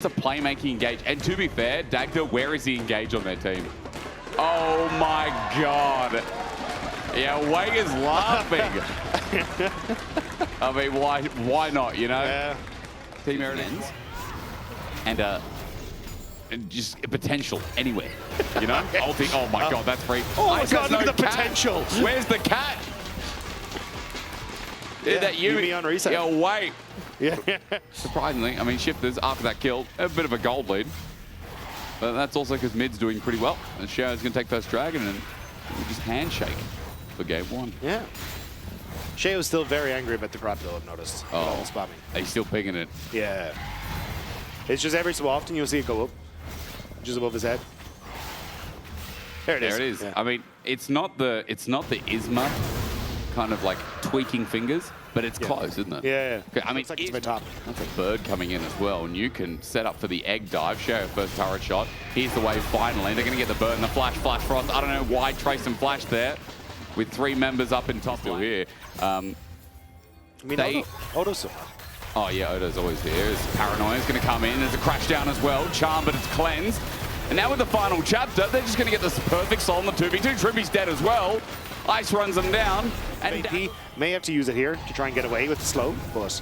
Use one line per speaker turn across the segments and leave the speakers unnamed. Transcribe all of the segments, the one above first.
It's a playmaking engage. And to be fair, Dagda, where is he engaged on their team? Oh my God. Yeah, Wei is laughing. I mean, why not, you know?
Yeah.
Team Heretics. And just potential anywhere, you know? Ulti, oh my God, that's free.
Oh my
Ice
God,
has
look
no
at the
cat.
potential.
Where's the cat?
Yeah,
That
Yumi on reset.
Yeah, Wei.
Yeah.
Surprisingly, I mean, Shifters, after that kill, a bit of a gold lead. But that's also because mid's doing pretty well. And Xiao's going to take first dragon and we'll just handshake for game one.
Yeah. Shea's still very angry about the grab though, I've noticed.
Oh,
Spamming.
he's still picking it.
Yeah. It's just every so often you'll see it go up. Just above his head. There it is.
There it is.
Yeah.
I mean, it's not the ISMA kind of like tweaking fingers, but it's close, isn't it?
Yeah.
Okay, I mean,
Looks like it's my top.
That's a bird coming in as well, and you can set up for the egg dive. Xiao first turret shot. Here's the wave finally. They're going to get the bird and the flash frost. I don't know why Trace and Flash there with 3 members up in top still here.
I mean, Odo's so hard.
Oh yeah, Odo's always here. As Paranoia's going to come in. There's a crash down as well. Charm, but it's cleansed. And now with the final chapter, they're just going to get this perfect soul on the 2v2. Trippy's dead as well. Ice runs them down. And
he may have to use it here to try and get away with the slow, but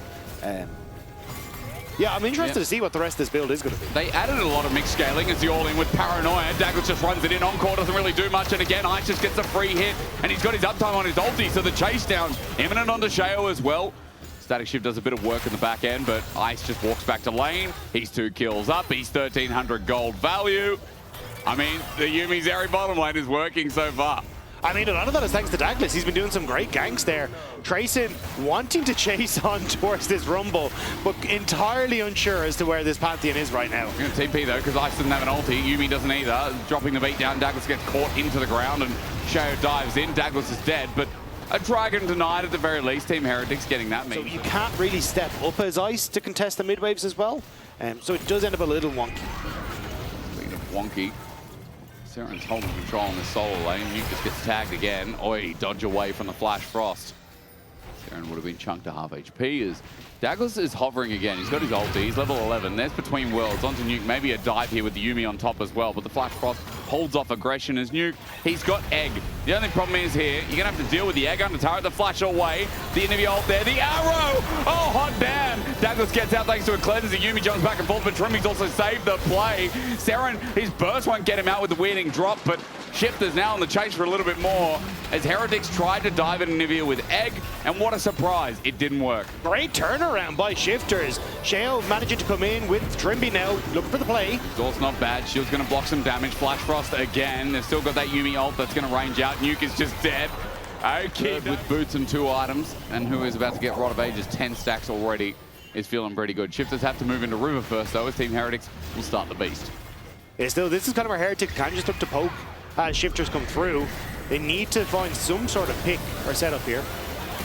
yeah, I'm interested to see what the rest of this build is going to be.
They added a lot of mixed scaling as the all-in with Paranoia. Daggles just runs it in. Encore doesn't really do much. And again, Ice just gets a free hit. And he's got his uptime on his ulti. So the chase down imminent onto Sheo as well. Static Shift does a bit of work in the back end, but Ice just walks back to lane. He's 2 kills up. He's 1,300 gold value. I mean, the Yumi's Zeri bottom lane is working so far.
I mean, a lot of that is thanks to Douglas. He's been doing some great ganks there. Trayson wanting to chase on towards this Rumble, but entirely unsure as to where this Pantheon is right now.
We're going to TP though, because Ice doesn't have an ulti. Yumi doesn't either. Dropping the beat down, Douglas gets caught into the ground, and Sheo dives in. Douglas is dead, but a dragon denied at the very least. Team Heretics getting that mean.
So you can't really step up as Ice to contest the mid waves as well. So it does end up a little wonky.
Speaking of wonky, Seren's holding control on the solo lane. Nuke just gets tagged again. Oi, dodge away from the Flash Frost. Seren would have been chunked to half HP as Douglas is hovering again. He's got his ulti. He's level 11. There's Between Worlds. Onto Nuke. Maybe a dive here with the Yumi on top as well. But the Flash Frost holds off aggression as Nuke. He's got Egg. The only problem is here, you're going to have to deal with the Egg under turret. The Flash away. The enemy ult there. The arrow! Oh, hot damn! Douglas gets out thanks to a cleanse. The Yumi jumps back and forth, but Trimmy's also saved the play. Seren, his burst won't get him out with the weirding drop, but Shifters now on the chase for a little bit more as Heretics tried to dive at Nivea with Egg, and what a surprise, it didn't work.
Great turnaround by Shifters. Sheo managing to come in with Trimby now, looking for the play.
It's not bad. Shield's going to block some damage. Flash Frost again. They've still got that Yumi ult that's going to range out. Nuke is just dead. Okay, with boots and 2 items, and who is about to get Rod of Ages 10 stacks already is feeling pretty good. Shifters have to move into River first, though, as Team Heretics will start the beast.
Yeah, still, this is kind of where Heretics kind of just look to poke as Shifters come through. They need to find some sort of pick or setup here.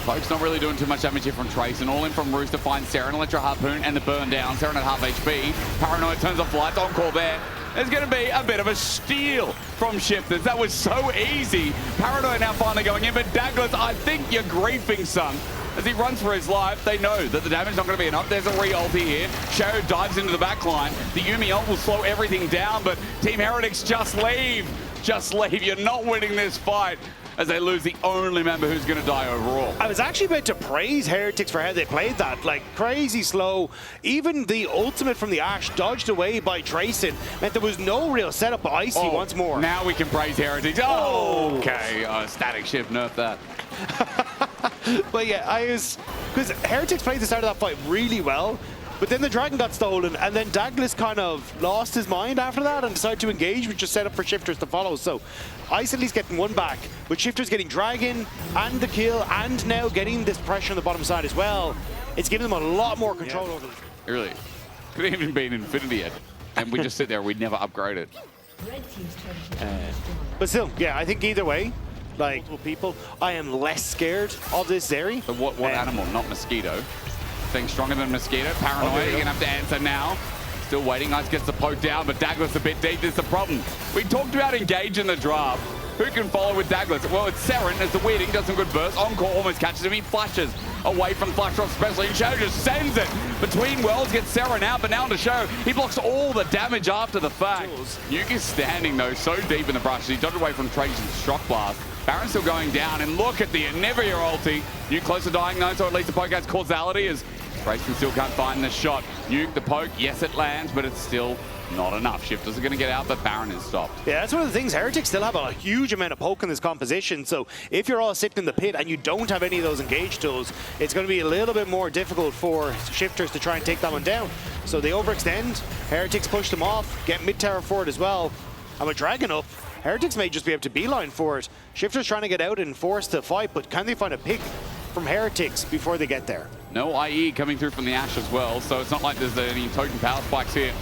Poke's not really doing too much damage here from Trace, and all in from Roost to find Seren, Electro Harpoon, and the burn down. Seren at half HP. Paranoid turns off lights. Encore there. There's going to be a bit of a steal from Shifters. That was so easy. Paranoid now finally going in, but Douglas, I think you're griefing, son. As he runs for his life, they know that the damage not going to be enough. There's a re-ulti here. Sheo dives into the backline. The Yumi ult will slow everything down, but Team Heretics just leave. Just leave. You're not winning this fight as they lose the only member who's going to die overall. I
was actually about to praise Heretics for how they played that. Like, crazy slow. Even the ultimate from the Ashe dodged away by Trayson meant there was no real setup. Icy once more.
Now we can praise Heretics. Oh, okay. Static Shift, nerf that.
But yeah, because Heretics played the start of that fight really well, but then the Dragon got stolen, and then Douglas kind of lost his mind after that and decided to engage, which just set up for Shifters to follow. So Ice at least getting 1 back, but Shifters getting Dragon and the kill, and now getting this pressure on the bottom side as well. It's giving them a lot more control over them.
Really, could have even been Infinity yet, and we just sit there, we'd never upgrade it.
But still, yeah, I think either way, like multiple people, I am less scared of this Zeri.
But what animal? Not Mosquito. Thing stronger than Mosquito. Paranoia, you're going to have to answer now. Still waiting. Ice gets the poke down, but Douglas a bit deep. This is the problem. We talked about engage in the draft. Who can follow with Douglas? Well, it's Seren as the Weeding does some good burst. Encore almost catches him. He flashes away from Flash Drop especially. And Show just sends it between worlds, gets Seren out, but now to Show. He blocks all the damage after the fact. Nuke is standing, though, so deep in the brush. He dodged away from Trajan's Shock Blast. Baron's still going down, and look at the Anivia ulti. Nuke close to dying, though, so at least the poke has causality as Grayson still can't find the shot. Nuke, the poke, yes, it lands, but it's still not enough. Shifters are going to get out, but Baron is stopped.
Yeah, that's one of the things. Heretics still have a huge amount of poke in this composition, so if you're all sitting in the pit and you don't have any of those engage tools, it's going to be a little bit more difficult for Shifters to try and take that one down. So they overextend, Heretics push them off, get mid-tower forward as well, and with Dragon up, Heretics may just be able to beeline for it. Shifters trying to get out and force to fight, but can they find a pick from Heretics before they get there?
No IE coming through from the Ashe as well, so it's not like there's any token power spikes here.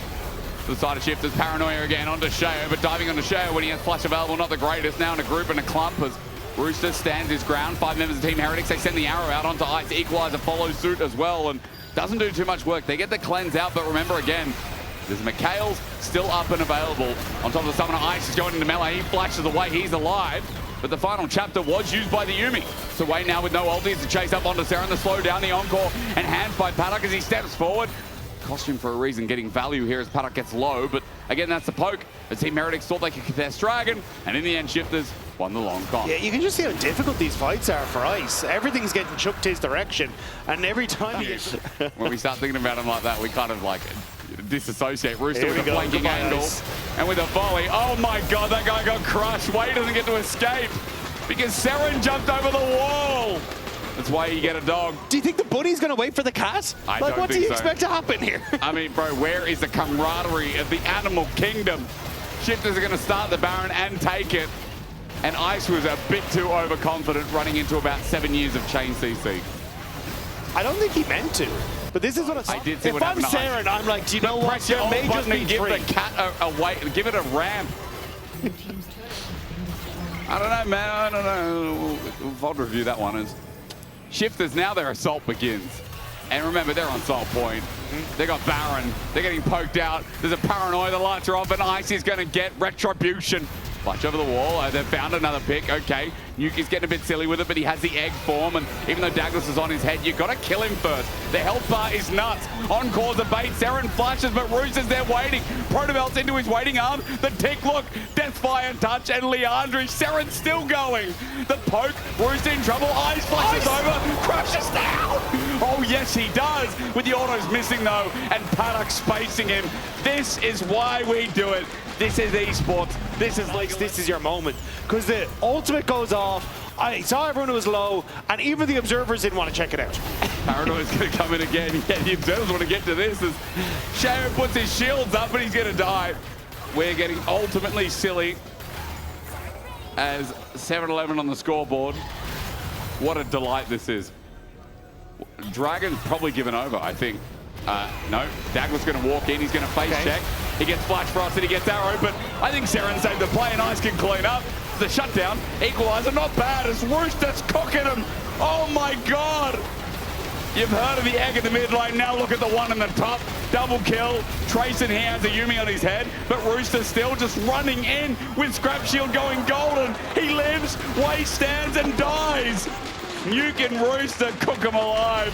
To the side of Shifters, Paranoia again onto Sheo, but diving onto Sheo when he has flash available, not the greatest. Now in a group and a clump as Rooster stands his ground. 5 members of Team Heretics, they send the arrow out onto Ice. Equalizer follows suit as well and doesn't do too much work. They get the cleanse out, but remember again, there's McHale's still up and available. On top of the Summoner, Ice is going into melee. He flashes away, he's alive. But the final chapter was used by the Yuumi. So Wayne now with no ultis to chase up onto Seren, to slow down the Encore, and hands by Paddock as he steps forward. Costume for a reason, getting value here as Paddock gets low, but again, that's the poke. The Team Heretics thought they could contest Dragon, and in the end, Shifters won the long con.
Yeah, you can just see how difficult these fights are for Ice. Everything's getting chucked his direction, and every time he
when we start thinking about him like that, we kind of like disassociate. Rooster with a flanking angle, and with a volley. Oh my God, that guy got crushed. Wade doesn't get to escape because Seren jumped over the wall. That's why you get a dog.
Do you think the bunny's going to wait for the cat?
Like,
what do you expect to happen here?
I mean, bro, where is the camaraderie of the animal kingdom? Shifters are going to start the Baron and take it. And Ice was a bit too overconfident, running into about 7 years of chain CC.
I don't think he meant to. But this is what
I did see
if
what
I'm Seren, I'm like, do you know what? There may just be
give the cat a way, give it a ramp. I don't know, man. I don't know. We'll review that one. Shifters, now their assault begins. And remember, they're on salt point. They got Baron. They're getting poked out. There's a Paranoia. The lights are off, and Ice is going to get retribution. Flash over the wall. They've found another pick. Okay. Nuke is getting a bit silly with it, but he has the egg form. And even though Douglas is on his head, you've got to kill him first. The health bar is nuts. Encore's a bait. Seren flashes, but Rooster's there waiting. Protobelt's into his waiting arm. The tick look. Deathfire touch, and Leandri. Seren's still going. The poke. Rooster in trouble. Ice flashes over. Crushes down. Oh, yes, he does. With the autos missing, though, and Paddock spacing him. This is why we do it. This is esports. This is like,
this is your moment. Because the ultimate goes off. I saw everyone who was low, and even the observers didn't want to check it out.
Paranoia's going to come in again. Yeah, the observers want to get to this as Sharon puts his shields up, and he's going to die. We're getting ultimately silly as 7-11 on the scoreboard. What a delight this is. Dragon's probably given over, I think. No, Douglas going to walk in. He's going to face check. He gets flash frosted. He gets arrow, but I think Seren saved the play, and Ice can clean up. The shutdown, equalizer, not bad as Rooster's cooking him. Oh my God. You've heard of the egg in the mid lane. Now look at the one in the top. Double kill. Trayson here has a Yuumi on his head, but Rooster still just running in with Scrap Shield going golden. He lives, Way stands and dies. Nuke and Rooster cook him alive.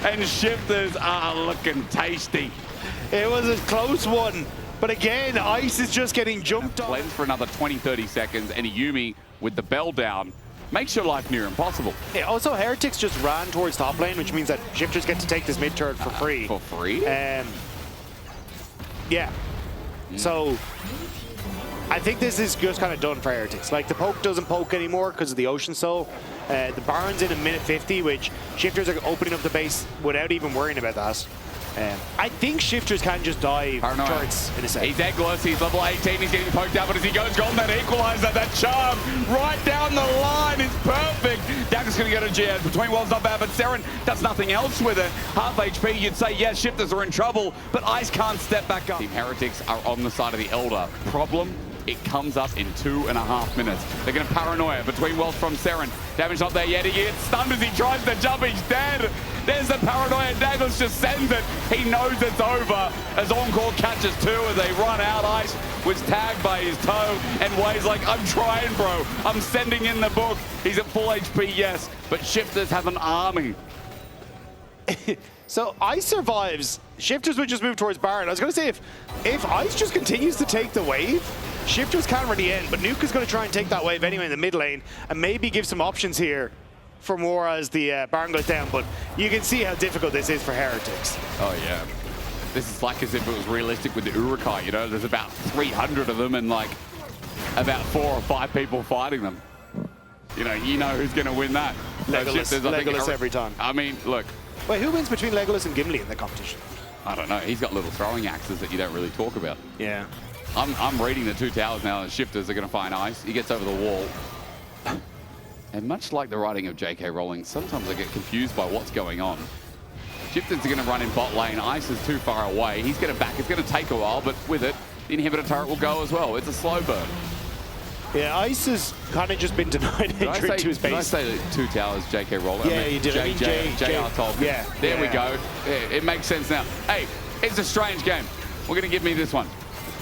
And Shifters are looking tasty.
It was a close one. But again, Ice is just getting jumped on.
Cleanse for another 20-30 seconds, and a Yuumi with the bell down makes your life near impossible.
Yeah, also, Heretics just ran towards top lane, which means that Shifters get to take this mid turret for free.
For free?
Yeah. So, I think this is just kind of done for Heretics. Like, the poke doesn't poke anymore because of the Ocean Soul. The Baron's in a minute 50, which Shifters are opening up the base without even worrying about that. I think Shifters can just dive turrets in a second.
He's eggless, he's level 18, he's getting poked out, but as he goes golden, that equalizer, that charm right down the line is perfect. Douglas going to go to GS. Between worlds not bad, but Seren does nothing else with it. Half HP, you'd say, yes, Shifters are in trouble, but Ice can't step back up. Team Heretics are on the side of the Elder. Problem, It comes up in 2.5 minutes. They're going to paranoia between Wells from Seren. Damage not there yet. He gets stunned as he tries to jump. He's dead. There's the paranoia. Douglas just sends it. He knows it's over as Encore catches 2 as they run out. Ice was tagged by his toe, and Way's like, I'm trying, bro. I'm sending in the book. He's at full HP, yes, but Shifters have an army.
So Ice survives. Shifters would just move towards Baron. I was going to say, if Ice just continues to take the wave, Shifters can't really end, but Nuke is going to try and take that wave anyway in the mid lane and maybe give some options here for more as the Baron goes down. But you can see how difficult this is for Heretics.
Oh, yeah. This is like as if it was realistic with the Urukai, you know? There's about 300 of them and like about 4 or 5 people fighting them. You know who's going to win that.
Legolas every time.
I mean, look.
Wait, who wins between Legolas and Gimli in the competition?
I don't know. He's got little throwing axes that you don't really talk about.
Yeah.
I'm reading the 2 towers now, and Shifters are going to find Ice. He gets over the wall. And much like the writing of J.K. Rowling, sometimes I get confused by what's going on. Shifters are going to run in bot lane. Ice is too far away. He's going to back. It's going to take a while, but with it, the inhibitor turret will go as well. It's a slow burn.
Yeah, Ice has kind of just been denied entry to his base.
Did I say 2 towers, J.K. Rowling?
Yeah, you did.
J.R. Tolkien.
Yeah.
There we go. Yeah, it makes sense now. Hey, it's a strange game. We're going to give me this one.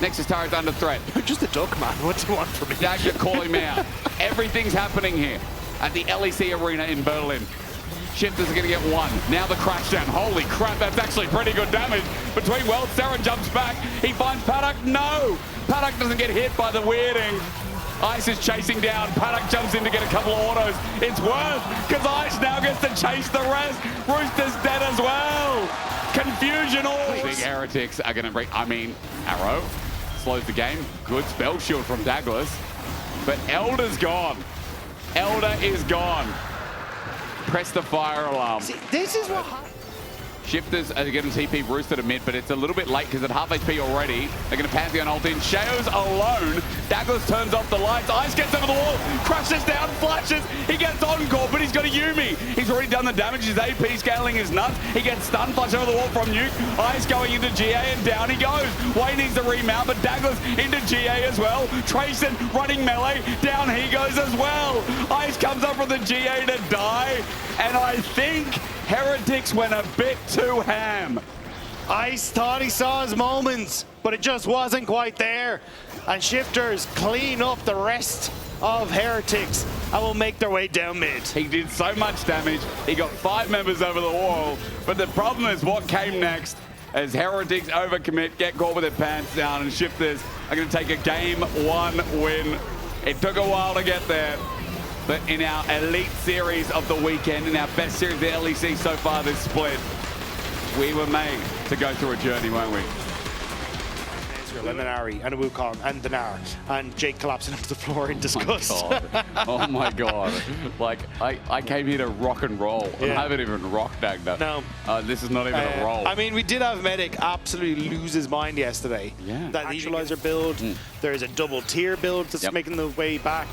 Nexus turret's under threat.
You're just a duck, man. What do you want from me?
Dagger calling me out. Everything's happening here at the LEC arena in Berlin. Shifters are going to get 1. Now the crash down. Holy crap, that's actually pretty good damage. Between Wells, Seren jumps back. He finds Paddock. No! Paddock doesn't get hit by the weirding. Ice is chasing down. Paddock jumps in to get a couple of autos. It's worth, because Ice now gets to chase the rest. Rooster's dead as well. Confusion all. I think Heretics are going to break. I mean, Arrow slows the game. Good spell shield from Douglas. But Elder's gone. Elder is gone. Press the fire alarm.
See, this is what
Shifters are going to TP Rooster to mid, but it's a little bit late because at half HP already. They're going to Pantheon ult in. Shao's alone. Douglas turns off the lights. Ice gets over the wall. Crashes down, flashes. He gets Encore, but he's got a Yumi. He's already done the damage. His AP scaling is nuts. He gets stunned, flash over the wall from Nuke. Ice going into GA and down he goes. Way needs to remount, but Douglas into GA as well. Trayson running melee. Down he goes as well. Ice comes up from the GA to die. And I think Heretics went a bit too ham.
Ice thought he saw his moments, but it just wasn't quite there. And Shifters clean up the rest of Heretics and will make their way down mid.
He did so much damage. He got 5 members over the wall. But the problem is what came next as Heretics overcommit, get caught with their pants down, and Shifters are going to take a game 1 win. It took a while to get there. But in our elite series of the weekend, in our best series of the LEC so far this split, we were made to go through a journey, weren't we?
And then Ari, and a Wukong, and Dinar, and Jake collapsing onto the floor in disgust.
Oh my god. Like, I came here to rock and roll, and I haven't even rocked Dagda.
No.
This is not even a roll.
I mean, we did have Medic absolutely lose his mind yesterday.
Yeah.
That actualizer build, there's a double tier build that's making the way back.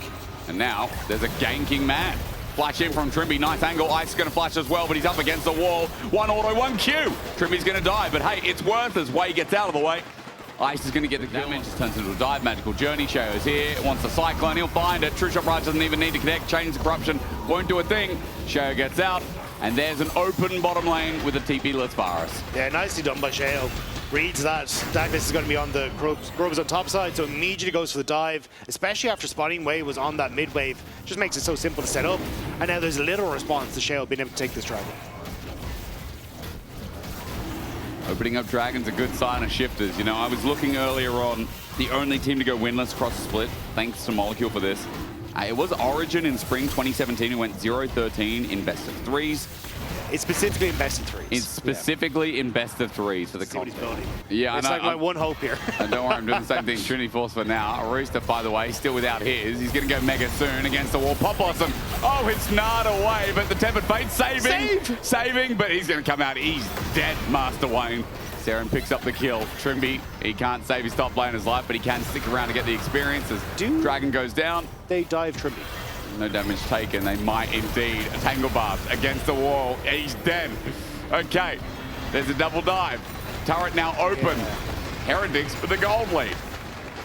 And now, there's a ganking man. Flash in from Trimby, nice angle. Ice is going to flash as well, but he's up against the wall. 1 auto, 1 Q. Trimby's going to die, but hey, it's worth as Way gets out of the way. Ice is going to get the damage, just turns into a dive. Magical Journey, Shao's here, wants the Cyclone, he'll find it. True Shot Ride doesn't even need to connect. Chains of Corruption won't do a thing. Shao gets out, and there's an open bottom lane with a TP-less Varus.
Yeah, nicely done by Shao. Reads that. Douglas is going to be on the Grubs on top side, so immediately goes for the dive, especially after spotting Wave was on that mid wave. Just makes it so simple to set up. And now there's a little response to Shao being able to take this dragon.
Opening up Dragon's a good sign of Shifters. You know, I was looking earlier on, the only team to go winless across the split, thanks to Molecule for this. It was Origin in spring 2017 who went 0-13 in best of 3s.
It's specifically in best of 3s.
It's specifically in best of 3s for the
comp.
Yeah,
it's like my one hope here.
And don't worry, I'm doing the same thing. Trinity Force for now. Rooster, by the way, still without his. He's going to go mega soon against the wall. Pop Blossom. Oh, it's not away, but the Tempered Fate saving, but he's going to come out. He's dead, Master Wayne. Seren picks up the kill. Trimby, he can't save his top laner's life, but he can stick around to get the experience as Dragon goes down.
They dive Trimby.
No damage taken. They might indeed. A Tangle Barb against the wall. He's dead. Okay, there's a double dive. Turret now open. Heretics with the gold lead.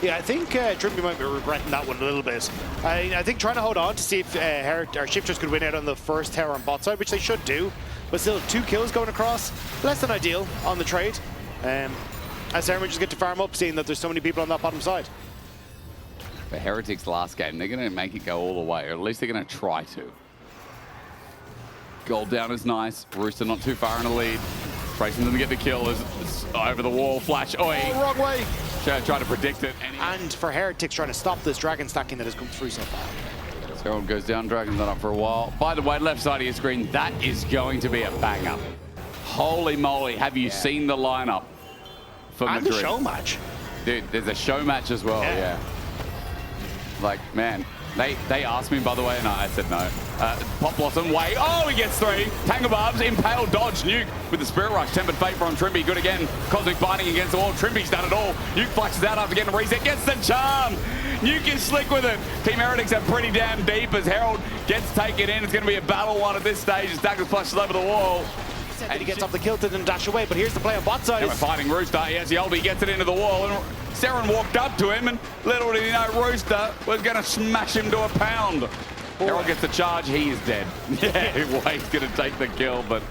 Yeah, I think Trimby might be regretting that one a little bit. I think trying to hold on to see if Shifters could win out on the first tower on bot side, which they should do. But still, 2 kills going across. Less than ideal on the trade. As Herman just get to farm up, seeing that there's so many people on that bottom side.
For Heretics last game, they're going to make it go all the way, or at least they're going to try to. Gold down is nice. Rooster not too far in the lead. Tracing them to get the kill is over the wall. Flash. Oh,
wrong way.
Trying to predict it.
And for Heretics trying to stop this dragon stacking that has come through so far.
Everyone goes down, Dragon's not up for a while. By the way, left side of your screen, that is going to be a banger. Holy moly, have you seen the lineup for Madrid?
And the show match.
Dude, there's a show match as well, yeah. Like, man, they asked me, by the way, and I said no. Pop Blossom, way, oh, he gets 3. Tangle Barbs, Impale, Dodge, Nuke with the Spirit Rush. Tempered Fate from Trimby, good again. Cosmic Binding against the wall. Trimby's done it all. Nuke flashes out after getting a reset, gets the charm. Nuke is slick with it. Team Heretics are pretty damn deep as Herald gets taken in. It's going to be a battle one at this stage as Douglas flashes over the wall.
And he gets off the kill to then dash away, but here's the play on bot side.
We're fighting Rooster. He has the ulti, gets it into the wall, and Seren walked up to him, and little did he know Rooster was going to smash him to a pound. Herald gets the charge, he is dead. Yeah, Wade's going to take the kill, but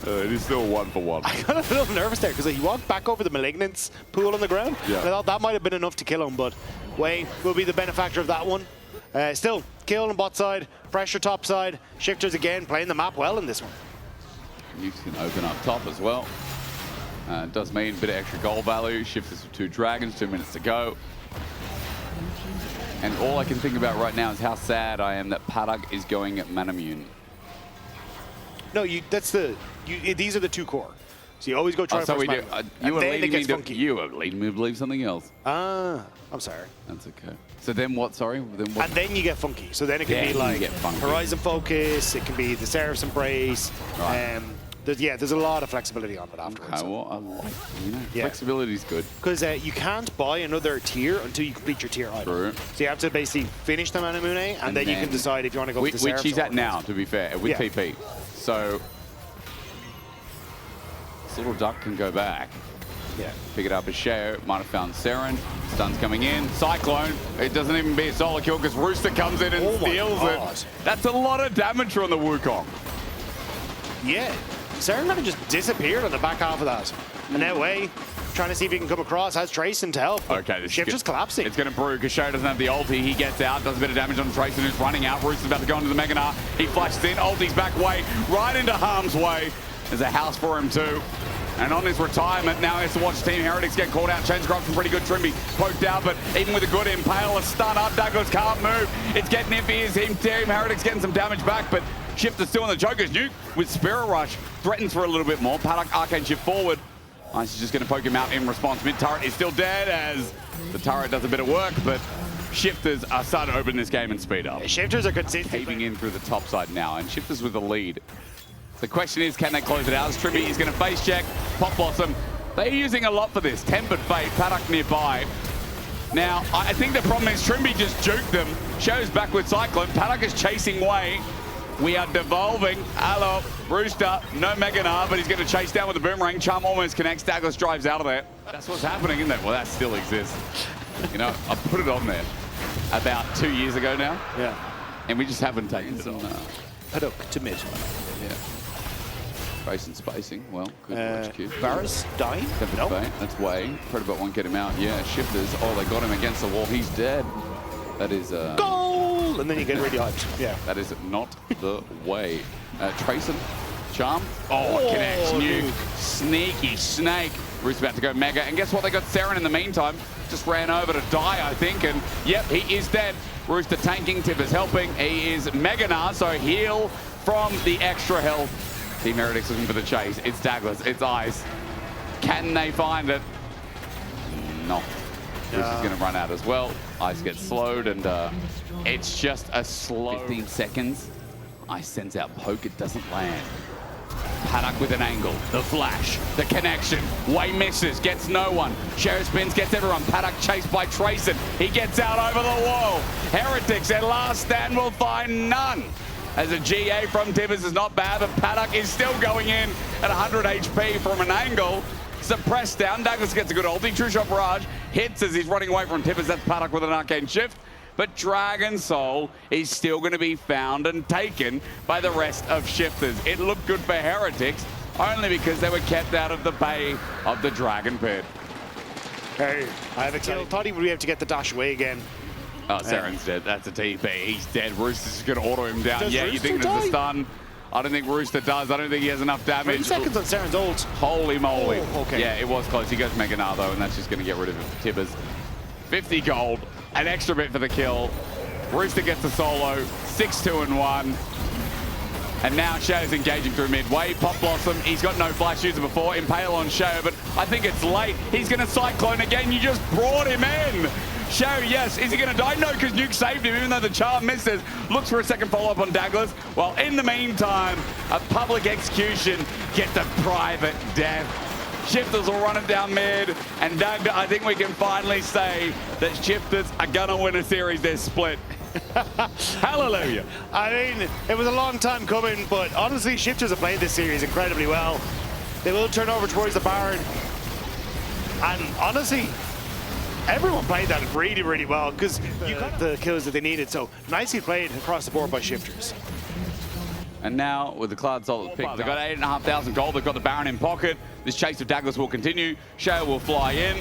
it is still 1 for 1.
I got a little nervous there because he walked back over the Malignance pool on the ground.
Yeah.
And I thought that might have been enough to kill him, but Wade will be the benefactor of that one. Still, kill on bot side, pressure top side. Shifters again playing the map well in this one.
Nukes can open up top as well. Does mean a bit of extra gold value. Shifters with 2 dragons, 2 minutes to go. And all I can think about right now is how sad I am that Paddock is going at Manamune.
No, these are the 2 core. So you always go try
so
first
we do. You were leading me to believe something else.
I'm sorry.
That's okay. So then what, sorry? Then what?
And then you get funky. So then it can be like Horizon Focus, it can be the Seraph's Embrace. Right. There's a lot of flexibility on it afterwards.
Okay, well, I like, flexibility is good.
Because you can't buy another tier until you complete your tier item.
True.
So you have to basically finish the Manamune, and then you can decide if you want to go with the Seraph's.
Which he's at now, to be fair, with TP. So this little duck can go back.
Yeah.
Pick it up as Sheo. Might have found Seren. Stun's coming in. Cyclone. It doesn't even be a solo kill because Rooster comes in and steals it. That's a lot of damage from the Wukong.
Yeah. Seren kind of just disappeared on the back half of that. And now Way trying to see if he can come across. Has Trayson to help.
Okay, this
Shifters collapsing.
It's going to brew because Sheo doesn't have the ulti. He gets out, does a bit of damage on Trayson who's running out. Rooster's about to go into the Meganar. He flashes in. Ulti's back Way, right into harm's way. There's a house for him too. And on his retirement, now he has to watch Team Heretics get called out. Change corruption pretty good. Trimby poked out, but even with a good Impale, a stun up, Douglas can't move. It's getting iffy as Team Heretics getting some damage back, but Shifter's still on the Joker's Nuke with Spirit Rush. Threatens for a little bit more. Paddock Arcane shift forward. Ice is just going to poke him out in response. Mid turret is still dead as the turret does a bit of work, but Shifters are starting to open this game and speed up.
Shifters are consistent.
Caving in through the top side now, and Shifters with the lead. The question is, can they close it out? As Trimby is going to face check. Pop Blossom. They're using a lot for this. Tempered Fate, Paddock nearby. Now, I think the problem is Trimby just juked them. Shows back with Cyclone. Paddock is chasing Way. We are devolving. Hello, Rooster. No Meganar, but he's going to chase down with the boomerang. Charm almost connects. Douglas drives out of there. That's what's happening, isn't it? Well, that still exists. You know, I put it on there about 2 years ago now.
Yeah.
And we just haven't taken some...
Paddock to mid.
Yeah. Space and spacing. Well, good HQ.
Varus dying?
Nope. That's Way. Predabot won't get him out. Yeah, Shifters. Oh, they got him against the wall. He's dead. That is...
Goal! And then you get really hyped. Yeah.
That is not the way. Trayson. Charm. Oh, connects. Nuke. Sneaky snake. Root's about to go Mega. And guess what? They got Seren in the meantime. Just ran over to die, I think. And, yep, he is dead. Rooster tanking. Tip is helping. He is Meganar, so heal from the extra health. Team Heretics looking for the chase. It's Douglas. It's Ice. Can they find it? No. Bruce is going to run out as well. Ice gets slowed, and it's just a slow 15 seconds. Ice sends out poke. It doesn't land. Paddock with an angle. The flash. The connection. Way misses. Gets no one. Sheriff spins. Gets everyone. Paddock chased by Trayson. He gets out over the wall. Heretics, their last stand will find none. As a GA from Tibbers is not bad, but Paddock is still going in at 100 HP from an angle. suppressed down. Douglas gets a good ulti. True shot barrage hits as he's running away from Tippers. That's Paddock with an arcane shift. But Dragon Soul is still going to be found and taken by the rest of Shifters. It looked good for Heretics, only because they were kept out of the bay of the Dragon Pit.
Hey, I have a kill. Thought he would be able to get the dash away again.
Oh, Seren's dead. That's a TP. He's dead. Rooster's just going to auto him down.
Does
yeah,
Rooster
you think there's a stun? I don't think Rooster does. I don't think he has enough damage.
30 seconds on Seren's ult.
Holy moly.
Oh, okay.
Yeah, it was close. He goes Mega Gnar, though, and that's just going to get rid of Tibbers. 50 gold. An extra bit for the kill. Rooster gets a solo. 6-2-1. And now Shadow's engaging through mid-way. Pop Blossom, he's got no flash user before. Impale on Shadow, but I think it's late. He's going to Cyclone again. You just brought him in. Shadow, yes. Is he going to die? No, because Nuke saved him, even though the charm misses. Looks for a second follow-up on Douglas. While in the meantime, a public execution gets a private death. Shifters will run it down mid, and Doug, I think we can finally say that Shifters are going to win a series. They're split. Hallelujah.
I mean, it was a long time coming, but honestly, Shifters have played this series incredibly well. They will turn over towards the Baron. And honestly, everyone played that really, really well because you got the kills that they needed. So nicely played across the board by Shifters.
And now, with the Cloud Solid pick, they've got 8,500 gold. They've got the Baron in pocket. This chase of Douglas will continue. Shadow will fly in.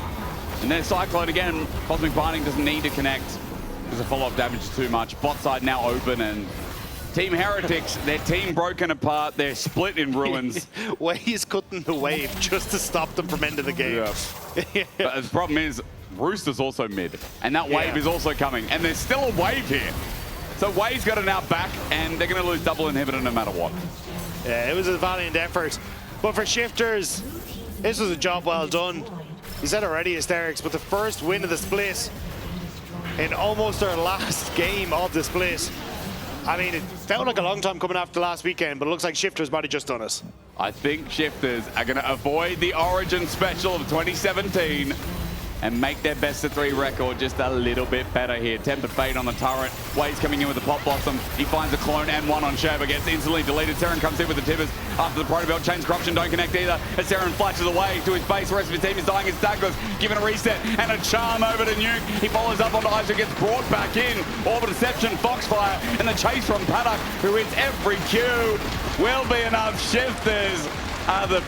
And then Cyclone again. Cosmic Binding doesn't need to connect because the follow-up damage is too much. Bot side now open, and Team Heretics, their team broken apart. They're split in ruins.
He's cutting the wave just to stop them from ending the game.
Yeah. But the problem is, Rooster's also mid. And that wave is also coming. And there's still a wave here. So Wave's got it now back, and they're going to lose double inhibitor no matter what.
Yeah, it was a valiant effort. But for Shifters, this was a job well done. You said already, Hysterics, but the first win of the split in almost their last game of the split. I mean, it felt like a long time coming after last weekend, but it looks like Shifters might have just done it.
I think Shifters are going to avoid the Origin Special of 2017 and make their best of 3 record just a little bit better here. Tempered Fate on the turret. Wade's coming in with the Pop Blossom. He finds a clone and one on Shaver. Gets instantly deleted. Seren comes in with the Tibbers after the Protobelt. Chains Corruption don't connect either. As Seren flashes away to his base. The rest of his team is dying. It's Douglas given a reset and a charm over to Nuke. He follows up onto Isaac, gets brought back in. Orbit Deception, Foxfire, and the chase from Paddock, who hits every Q. Will be enough. Shifters are the